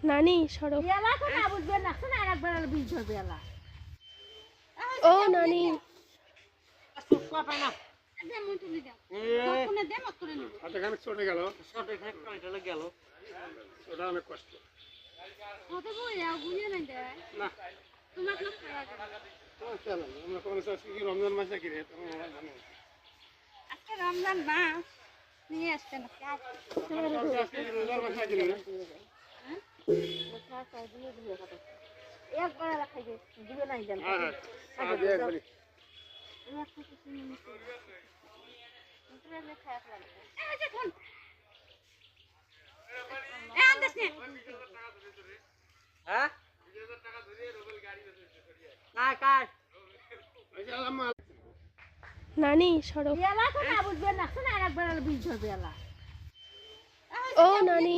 নানি সরো। এলা তো না বুঝবে না শোনা একবার বীজ ধরবে এলা ও নানি সুপা পাই না দে মুই তুলি দাও এ কোনে দে মত করে নিব হাতে খানিক চটে গেল, শর্ট এখানে টয়টা গেল ওটা অনেক কষ্ট। কত বই আও বুঝে নাই দে না তোমার না খাওয়া যাবে চলো আমরা কোনো আজকে কি রমজান মাস নাকি রে, তোমার জানো আজকে রমজান মাস নিয়ে আসছেন কাজ আজকে কি রোজার মাস নাকি রে? একবার রাখাই দে দিবে নাই দেন হ্যাঁ হ্যাঁ আগে একবারই হ্যাঁ কার কার আচ্ছা আম্মা নানি সরো। এলা তো না বুঝবে না শোনা একবার বীজ ধরবে এলা ও নানি